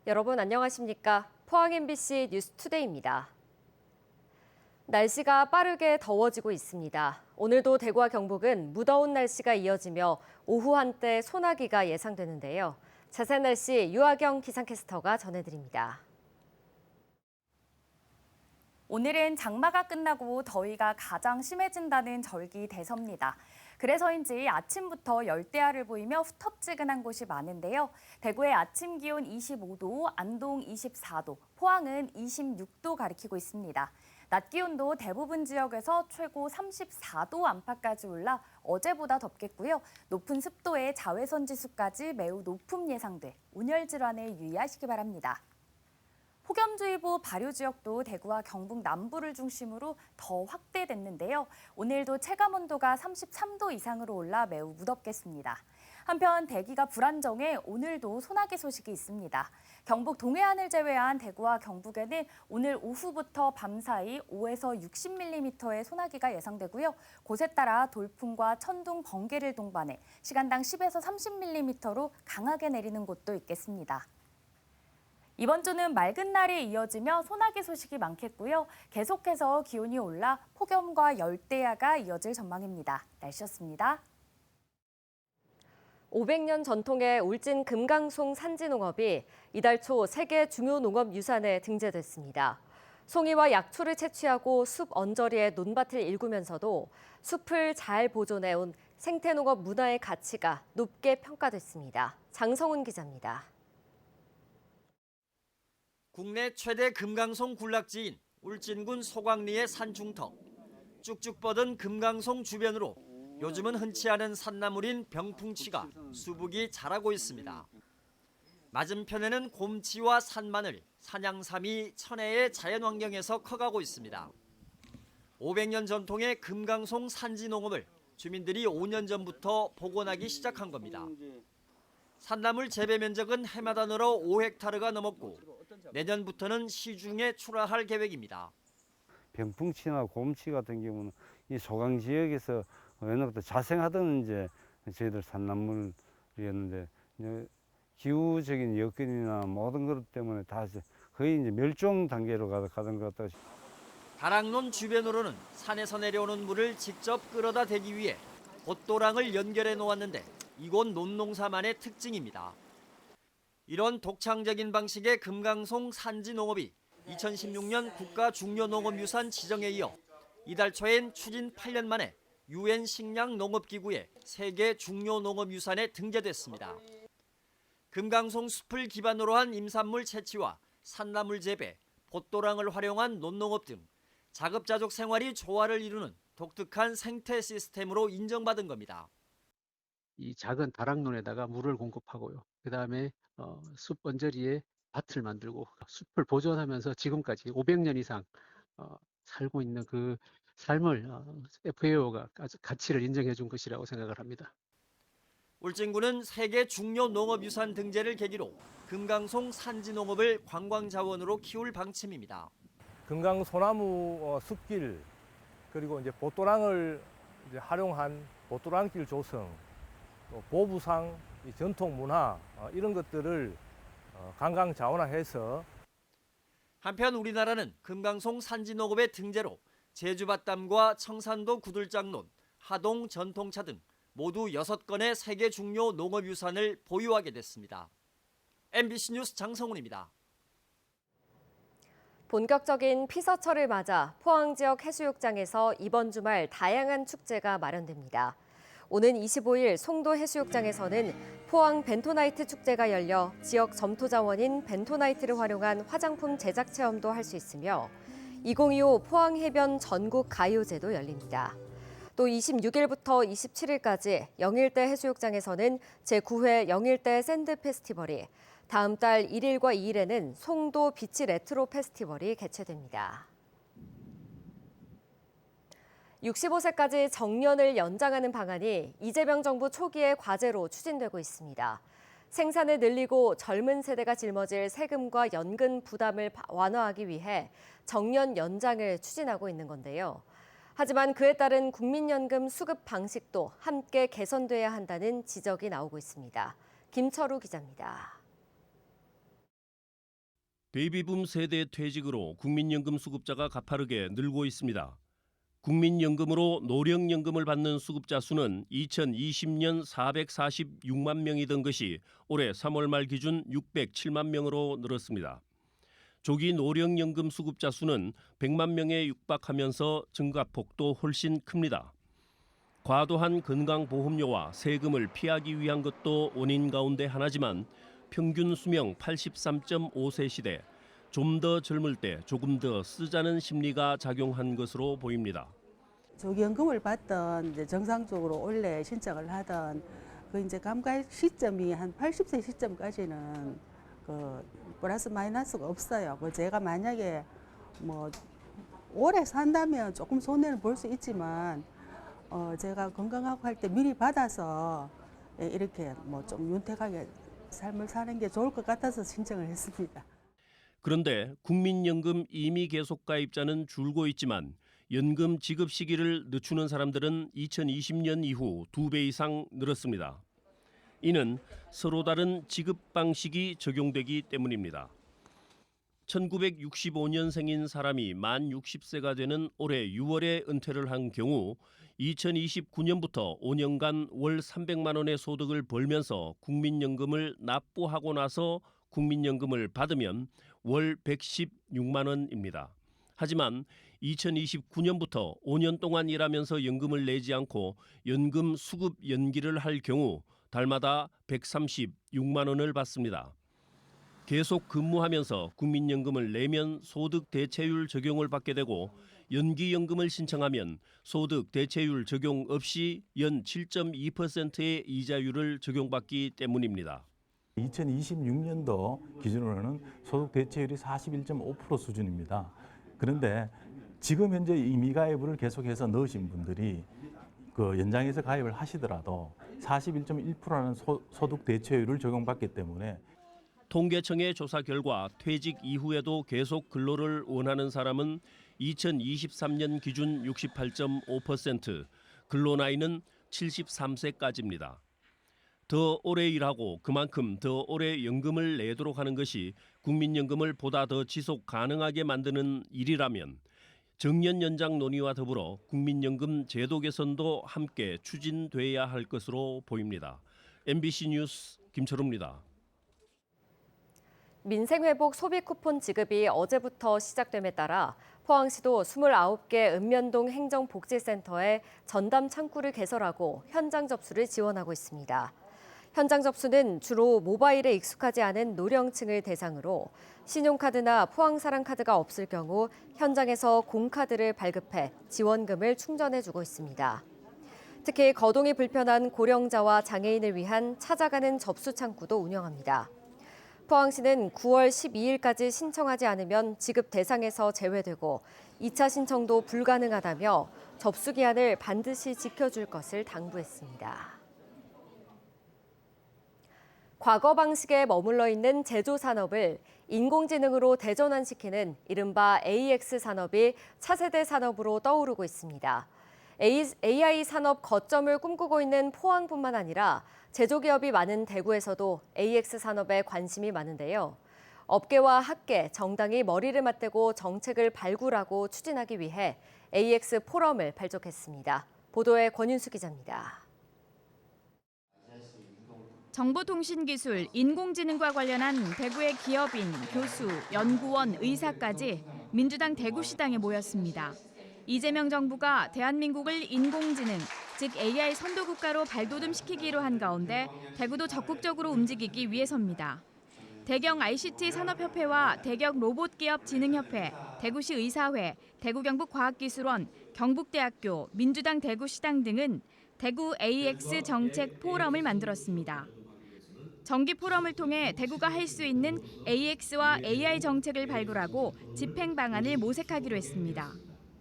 여러분 안녕하십니까? 포항 MBC 뉴스투데이입니다. 날씨가 빠르게 더워지고 있습니다. 오늘도 대구와 경북은 무더운 날씨가 이어지며 오후 한때 소나기가 예상되는데요. 자세한 날씨 유아경 기상캐스터가 전해드립니다. 오늘은 장마가 끝나고 더위가 가장 심해진다는 절기대서입니다. 그래서인지 아침부터 열대야를 보이며 후텁지근한 곳이 많은데요. 대구의 아침 기온 25도, 안동 24도, 포항은 26도 가리키고 있습니다. 낮 기온도 대부분 지역에서 최고 34도 안팎까지 올라 어제보다 덥겠고요. 높은 습도에 자외선 지수까지 매우 높음 예상돼 온열 질환에 유의하시기 바랍니다. 폭염주의보 발효 지역도 대구와 경북 남부를 중심으로 더 확대됐는데요. 오늘도 체감온도가 33도 이상으로 올라 매우 무덥겠습니다. 한편 대기가 불안정해 오늘도 소나기 소식이 있습니다. 경북 동해안을 제외한 대구와 경북에는 오늘 오후부터 밤사이 5에서 60mm의 소나기가 예상되고요. 곳에 따라 돌풍과 천둥, 번개를 동반해 시간당 10에서 30mm로 강하게 내리는 곳도 있겠습니다. 이번 주는 맑은 날이 이어지며 소나기 소식이 많겠고요. 계속해서 기온이 올라 폭염과 열대야가 이어질 전망입니다. 날씨였습니다. 500년 전통의 울진 금강송 산지농업이 이달 초 세계 중요 농업 유산에 등재됐습니다. 송이와 약초를 채취하고 숲 언저리에 논밭을 일구면서도 숲을 잘 보존해온 생태농업 문화의 가치가 높게 평가됐습니다. 장성훈 기자입니다. 국내 최대 금강송 군락지인 울진군 소광리의 산중턱. 쭉쭉 뻗은 금강송 주변으로 요즘은 흔치 않은 산나물인 병풍치가 수북이 자라고 있습니다. 맞은편에는 곰치와 산마늘, 산양삼이 천혜의 자연환경에서 커가고 있습니다. 500년 전통의 금강송 산지농업을 주민들이 5년 전부터 복원하기 시작한 겁니다. 산나물 재배 면적은 해마다 늘어 5헥타르가 넘었고 내년부터는 시중에 출하할 계획입니다. 병풍치나 곰치 같은 경우는 이 소강 지역에서 옛날부터 자생하던 이제 저희들 산나물이었는데 이제 기후적인 여건이나 모든 것 때문에 다 거의 이제 멸종 단계로 가던 것 같다. 다락논 주변으로는 산에서 내려오는 물을 직접 끌어다 대기 위해 봇도랑을 연결해 놓았는데 이곳 논농사만의 특징입니다. 이런 독창적인 방식의 금강송 산지농업이 2016년 국가중요농업유산 지정에 이어 이달 초엔 추진 8년 만에 UN 식량농업기구의 세계 중요농업유산에 등재됐습니다. 금강송 숲을 기반으로 한 임산물 채취와 산나물 재배, 봇도랑을 활용한 논농업 등 자급자족 생활이 조화를 이루는 독특한 생태 시스템으로 인정받은 겁니다. 이 작은 다락논에다가 물을 공급하고요. 그다음에 숲 언저리에 밭을 만들고 숲을 보존하면서 지금까지 500년 이상 살고 있는 그 삶을 FAO가 아주 가치를 인정해 준 것이라고 생각을 합니다. 울진군은 세계 중요농업유산 등재를 계기로 금강송 산지농업을 관광자원으로 키울 방침입니다. 금강 소나무 숲길 그리고 이제 봇도랑을 이제 활용한 봇도랑길 조성, 또 보부상, 전통 문화 이런 것들을 관광 자원화해서 한편 우리나라는 금강송 산지농업의 등재로 제주밭담과 청산도 구들장논, 하동 전통차 등 모두 6건의 세계 중요 농업유산을 보유하게 됐습니다. MBC 뉴스 장성훈입니다. 본격적인 피서철을 맞아 포항 지역 해수욕장에서 이번 주말 다양한 축제가 마련됩니다. 오는 25일 송도 해수욕장에서는 포항 벤토나이트 축제가 열려 지역 점토 자원인 벤토나이트를 활용한 화장품 제작 체험도 할 수 있으며 2025 포항 해변 전국 가요제도 열립니다. 또 26일부터 27일까지 영일대 해수욕장에서는 제9회 영일대 샌드 페스티벌이, 다음 달 1일과 2일에는 송도 비치 레트로 페스티벌이 개최됩니다. 65세까지 정년을 연장하는 방안이 이재명 정부 초기의 과제로 추진되고 있습니다. 생산을 늘리고 젊은 세대가 짊어질 세금과 연금 부담을 완화하기 위해 정년 연장을 추진하고 있는 건데요. 하지만 그에 따른 국민연금 수급 방식도 함께 개선돼야 한다는 지적이 나오고 있습니다. 김철우 기자입니다. 베이비붐 세대 퇴직으로 국민연금 수급자가 가파르게 늘고 있습니다. 국민연금으로 노령연금을 받는 수급자 수는 2020년 446만 명이던 것이 올해 3월 말 기준 607만 명으로 늘었습니다. 조기 노령연금 수급자 수는 100만 명에 육박하면서 증가폭도 훨씬 큽니다. 과도한 건강보험료와 세금을 피하기 위한 것도 원인 가운데 하나지만 평균 수명 83.5세 시대, 좀 더 젊을 때 조금 더 쓰자는 심리가 작용한 것으로 보입니다. 조기연금을 받던 이제 정상적으로 원래 신청을 하던 그 이제 감가 시점이 한 80세 시점까지는 그 플러스 마이너스가 없어요. 그 제가 만약에 뭐 오래 산다면 조금 손해를 볼 수 있지만 제가 건강하고 할 때 미리 받아서 이렇게 뭐 좀 윤택하게 삶을 사는 게 좋을 것 같아서 신청을 했습니다. 그런데 국민연금 임의 계속 가입자는 줄고 있지만 연금 지급 시기를 늦추는 사람들은 2020년 이후 2배 이상 늘었습니다. 이는 서로 다른 지급 방식이 적용되기 때문입니다. 1965년생인 사람이 만 60세가 되는 올해 6월에 은퇴를 한 경우 2029년부터 5년간 월 300만 원의 소득을 벌면서 국민연금을 납부하고 나서 국민연금을 받으면 월 116만 원입니다. 하지만 2029년부터 5년 동안 일하면서 연금을 내지 않고 연금 수급 연기를 할 경우 달마다 136만 원을 받습니다. 계속 근무하면서 국민연금을 내면 소득 대체율 적용을 받게 되고 연기연금을 신청하면 소득 대체율 적용 없이 연 7.2%의 이자율을 적용받기 때문입니다. 2026년도 기준으로는 소득 대체율이 41.5% 수준입니다. 그런데 지금 현재 이 미가입을 계속해서 넣으신 분들이 그 연장해서 가입을 하시더라도 41.1%라는 소득 대체율을 적용받기 때문에 통계청의 조사 결과 퇴직 이후에도 계속 근로를 원하는 사람은 2023년 기준 68.5%, 근로 나이는 73세까지입니다. 더 오래 일하고 그만큼 더 오래 연금을 내도록 하는 것이 국민연금을 보다 더 지속 가능하게 만드는 일이라면 정년 연장 논의와 더불어 국민연금 제도 개선도 함께 추진돼야 할 것으로 보입니다. MBC 뉴스 김철우입니다. 민생회복 소비 쿠폰 지급이 어제부터 시작됨에 따라 포항시도 29개 읍면동 행정복지센터에 전담 창구를 개설하고 현장 접수를 지원하고 있습니다. 현장 접수는 주로 모바일에 익숙하지 않은 노령층을 대상으로 신용카드나 포항사랑카드가 없을 경우 현장에서 공카드를 발급해 지원금을 충전해주고 있습니다. 특히 거동이 불편한 고령자와 장애인을 위한 찾아가는 접수 창구도 운영합니다. 포항시는 9월 12일까지 신청하지 않으면 지급 대상에서 제외되고 2차 신청도 불가능하다며 접수 기한을 반드시 지켜줄 것을 당부했습니다. 과거 방식에 머물러 있는 제조 산업을 인공지능으로 대전환시키는 이른바 AX 산업이 차세대 산업으로 떠오르고 있습니다. AI 산업 거점을 꿈꾸고 있는 포항뿐만 아니라 제조기업이 많은 대구에서도 AX 산업에 관심이 많은데요. 업계와 학계, 정당이 머리를 맞대고 정책을 발굴하고 추진하기 위해 AX 포럼을 발족했습니다. 보도에 권윤수 기자입니다. 정보통신기술, 인공지능과 관련한 대구의 기업인, 교수, 연구원, 의사까지 민주당 대구시당에 모였습니다. 이재명 정부가 대한민국을 인공지능, 즉 AI 선도국가로 발돋움시키기로 한 가운데 대구도 적극적으로 움직이기 위해서입니다. 대경 ICT 산업협회와 대경 로봇기업진흥협회, 대구시 의사회, 대구경북과학기술원, 경북대학교, 민주당 대구시당 등은 대구 AX 정책 포럼을 만들었습니다. 정기 포럼을 통해 대구가 할 수 있는 AX와 AI 정책을 발굴하고 집행 방안을 모색하기로 했습니다.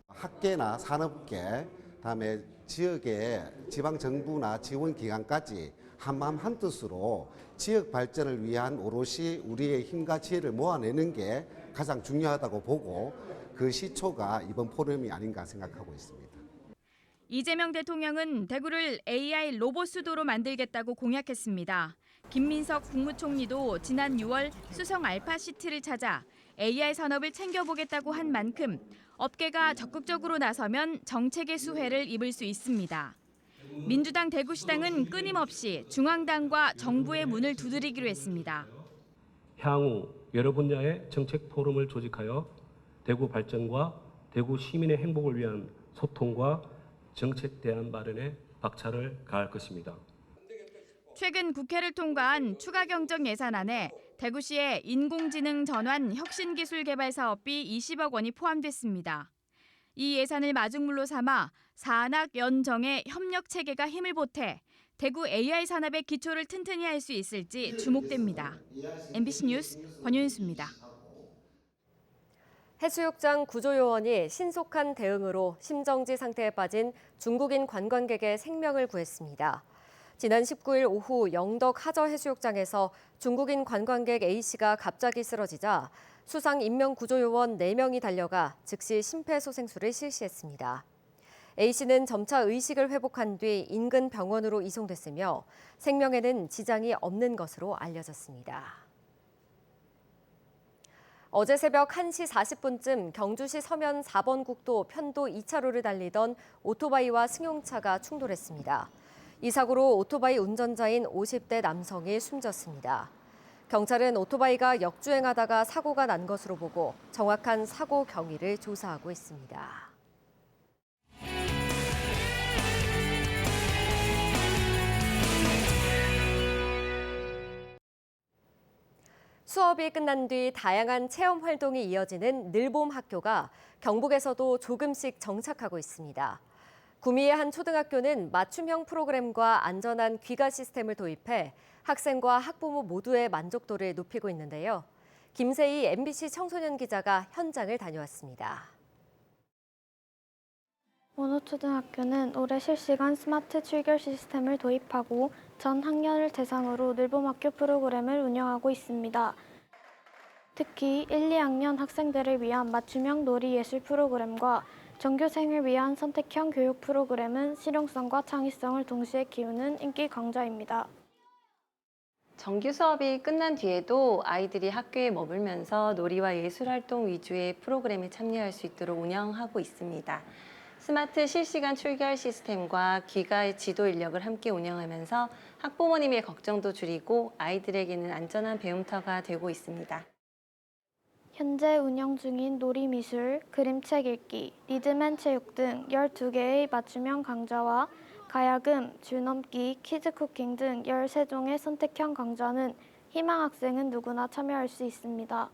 학계나 산업계, 다음에 지역의 지방정부나 지원기관까지 한마음 한뜻으로 지역 발전을 위한 오롯이 우리의 힘과 지혜를 모아내는 게 가장 중요하다고 보고 그 시초가 이번 포럼이 아닌가 생각하고 있습니다. 이재명 대통령은 대구를 AI 로봇 수도로 만들겠다고 공약했습니다. 김민석 국무총리도 지난 6월 수성 알파시티를 찾아 AI 산업을 챙겨보겠다고 한 만큼 업계가 적극적으로 나서면 정책의 수혜를 입을 수 있습니다. 민주당 대구시당은 끊임없이 중앙당과 정부의 문을 두드리기로 했습니다. 향후 여러 분야의 정책 포럼을 조직하여 대구 발전과 대구 시민의 행복을 위한 소통과 정책 대안 마련에 박차를 가할 것입니다. 최근 국회를 통과한 추가 경정 예산안에 대구시의 인공지능 전환 혁신기술 개발 사업비 20억 원이 포함됐습니다. 이 예산을 마중물로 삼아 산학 연정의 협력 체계가 힘을 보태 대구 AI 산업의 기초를 튼튼히 할 수 있을지 주목됩니다. MBC 뉴스 권윤수입니다. 해수욕장 구조요원이 신속한 대응으로 심정지 상태에 빠진 중국인 관광객의 생명을 구했습니다. 지난 19일 오후 영덕 하저해수욕장에서 중국인 관광객 A씨가 갑자기 쓰러지자 수상 인명구조요원 4명이 달려가 즉시 심폐소생술을 실시했습니다. A씨는 점차 의식을 회복한 뒤 인근 병원으로 이송됐으며 생명에는 지장이 없는 것으로 알려졌습니다. 어제 새벽 1시 40분쯤 경주시 서면 4번 국도 편도 2차로를 달리던 오토바이와 승용차가 충돌했습니다. 이 사고로 오토바이 운전자인 50대 남성이 숨졌습니다. 경찰은 오토바이가 역주행하다가 사고가 난 것으로 보고 정확한 사고 경위를 조사하고 있습니다. 수업이 끝난 뒤 다양한 체험 활동이 이어지는 늘봄 학교가 경북에서도 조금씩 정착하고 있습니다. 구미의 한 초등학교는 맞춤형 프로그램과 안전한 귀가 시스템을 도입해 학생과 학부모 모두의 만족도를 높이고 있는데요. 김세희 MBC 청소년 기자가 현장을 다녀왔습니다. 원호초등학교는 올해 실시간 스마트 출결 시스템을 도입하고 전 학년을 대상으로 늘봄학교 프로그램을 운영하고 있습니다. 특히 1, 2학년 학생들을 위한 맞춤형 놀이예술 프로그램과 전교생을 위한 선택형 교육 프로그램은 실용성과 창의성을 동시에 키우는 인기 강좌입니다. 정규 수업이 끝난 뒤에도 아이들이 학교에 머물면서 놀이와 예술활동 위주의 프로그램에 참여할 수 있도록 운영하고 있습니다. 스마트 실시간 출결 시스템과 귀가 지도 인력을 함께 운영하면서 학부모님의 걱정도 줄이고 아이들에게는 안전한 배움터가 되고 있습니다. 현재 운영 중인 놀이미술, 그림책 읽기, 리듬앤체육 등 12개의 맞춤형 강좌와 가야금, 줄넘기, 퀴즈쿠킹 등 13종의 선택형 강좌는 희망 학생은 누구나 참여할 수 있습니다.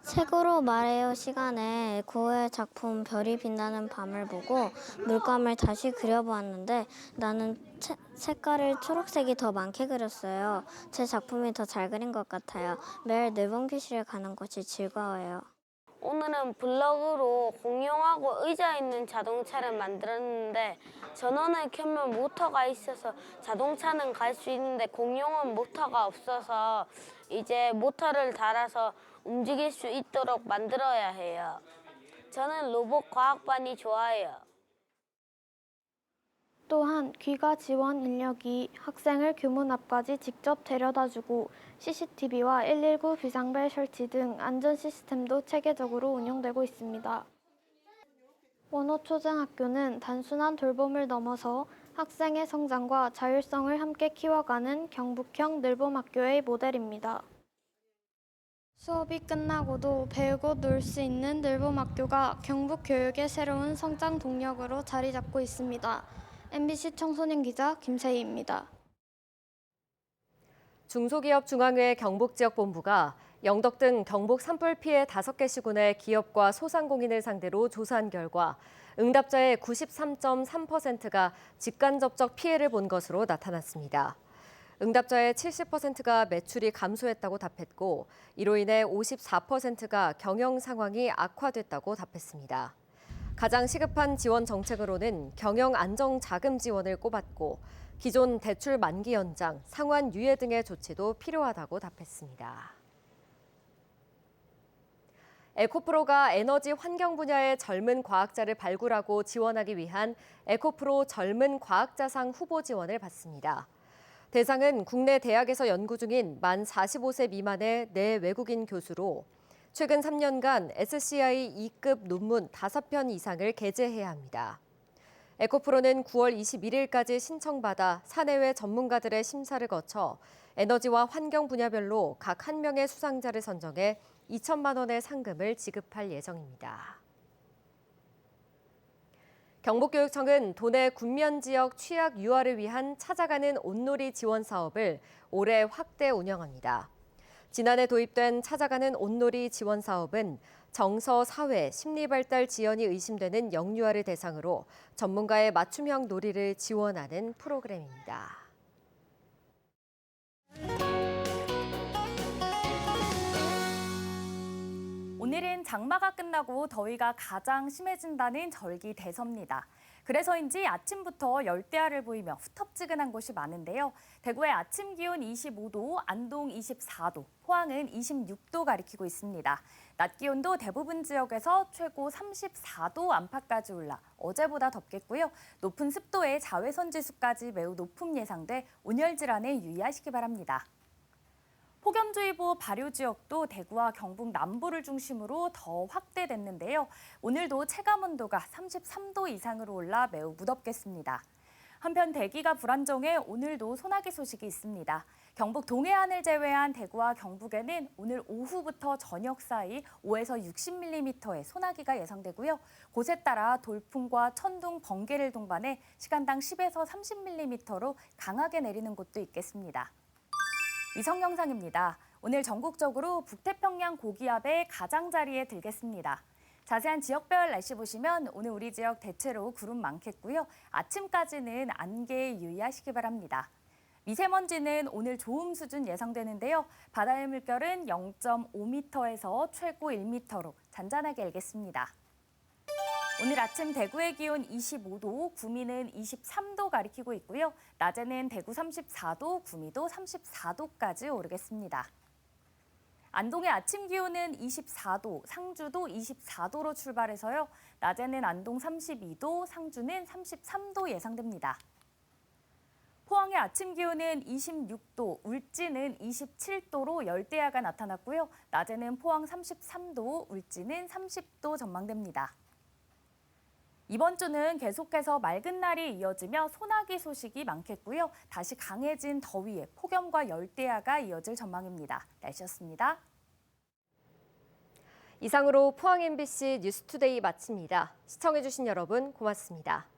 책으로 말해요 시간에 고흐의 작품 별이 빛나는 밤을 보고 물감을 다시 그려보았는데 나는 색깔을 초록색이 더 많게 그렸어요. 제 작품이 더 잘 그린 것 같아요. 매일 늘봄 교실에 가는 것이 즐거워요. 오늘은 블럭으로 공용하고 의자 있는 자동차를 만들었는데 전원을 켜면 모터가 있어서 자동차는 갈 수 있는데 공용은 모터가 없어서 이제 모터를 달아서 움직일 수 있도록 만들어야 해요. 저는 로봇 과학반이 좋아해요. 또한 귀가 지원 인력이 학생을 교문 앞까지 직접 데려다주고 CCTV와 119 비상벨 설치 등 안전 시스템도 체계적으로 운영되고 있습니다. 원호초등학교는 단순한 돌봄을 넘어서 학생의 성장과 자율성을 함께 키워가는 경북형 늘봄학교의 모델입니다. 수업이 끝나고도 배우고 놀 수 있는 늘봄학교가 경북 교육의 새로운 성장 동력으로 자리 잡고 있습니다. MBC 청소년 기자 김세희입니다. 중소기업중앙회 경북지역본부가 영덕 등 경북 산불 피해 5개 시군의 기업과 소상공인을 상대로 조사한 결과 응답자의 93.3%가 직간접적 피해를 본 것으로 나타났습니다. 응답자의 70%가 매출이 감소했다고 답했고 이로 인해 54%가 경영 상황이 악화됐다고 답했습니다. 가장 시급한 지원 정책으로는 경영 안정 자금 지원을 꼽았고 기존 대출 만기 연장, 상환 유예 등의 조치도 필요하다고 답했습니다. 에코프로가 에너지 환경 분야의 젊은 과학자를 발굴하고 지원하기 위한 에코프로 젊은 과학자상 후보 지원을 받습니다. 대상은 국내 대학에서 연구 중인 만 45세 미만의 내 외국인 교수로 최근 3년간 SCI 2급 논문 5편 이상을 게재해야 합니다. 에코프로는 9월 21일까지 신청받아 사내외 전문가들의 심사를 거쳐 에너지와 환경 분야별로 각 1명의 수상자를 선정해 2천만 원의 상금을 지급할 예정입니다. 경북교육청은 도내 군면 지역 취약 유아를 위한 찾아가는 온놀이 지원 사업을 올해 확대 운영합니다. 지난해 도입된 찾아가는 온놀이 지원 사업은 정서, 사회, 심리발달 지연이 의심되는 영유아를 대상으로 전문가의 맞춤형 놀이를 지원하는 프로그램입니다. 오늘은 장마가 끝나고 더위가 가장 심해진다는 절기대서입니다. 그래서인지 아침부터 열대야를 보이며 후텁지근한 곳이 많은데요. 대구의 아침 기온 25도, 안동 24도, 포항은 26도 가리키고 있습니다. 낮 기온도 대부분 지역에서 최고 34도 안팎까지 올라 어제보다 덥겠고요. 높은 습도에 자외선 지수까지 매우 높음 예상돼 온열 질환에 유의하시기 바랍니다. 폭염주의보 발효 지역도 대구와 경북 남부를 중심으로 더 확대됐는데요. 오늘도 체감온도가 33도 이상으로 올라 매우 무덥겠습니다. 한편 대기가 불안정해 오늘도 소나기 소식이 있습니다. 경북 동해안을 제외한 대구와 경북에는 오늘 오후부터 저녁 사이 5에서 60mm의 소나기가 예상되고요. 곳에 따라 돌풍과 천둥, 번개를 동반해 시간당 10에서 30mm로 강하게 내리는 곳도 있겠습니다. 위성 영상입니다. 오늘 전국적으로 북태평양 고기압의 가장자리에 들겠습니다. 자세한 지역별 날씨 보시면 오늘 우리 지역 대체로 구름 많겠고요. 아침까지는 안개에 유의하시기 바랍니다. 미세먼지는 오늘 좋음 수준 예상되는데요. 바다의 물결은 0.5m에서 최고 1m로 잔잔하게 일겠습니다. 오늘 아침 대구의 기온 25도, 구미는 23도 가리키고 있고요. 낮에는 대구 34도, 구미도 34도까지 오르겠습니다. 안동의 아침 기온은 24도, 상주도 24도로 출발해서요. 낮에는 안동 32도, 상주는 33도 예상됩니다. 포항의 아침 기온은 26도, 울진은 27도로 열대야가 나타났고요. 낮에는 포항 33도, 울진은 30도 전망됩니다. 이번 주는 계속해서 맑은 날이 이어지며 소나기 소식이 많겠고요. 다시 강해진 더위에 폭염과 열대야가 이어질 전망입니다. 날씨였습니다. 이상으로 포항 MBC 뉴스투데이 마칩니다. 시청해주신 여러분 고맙습니다.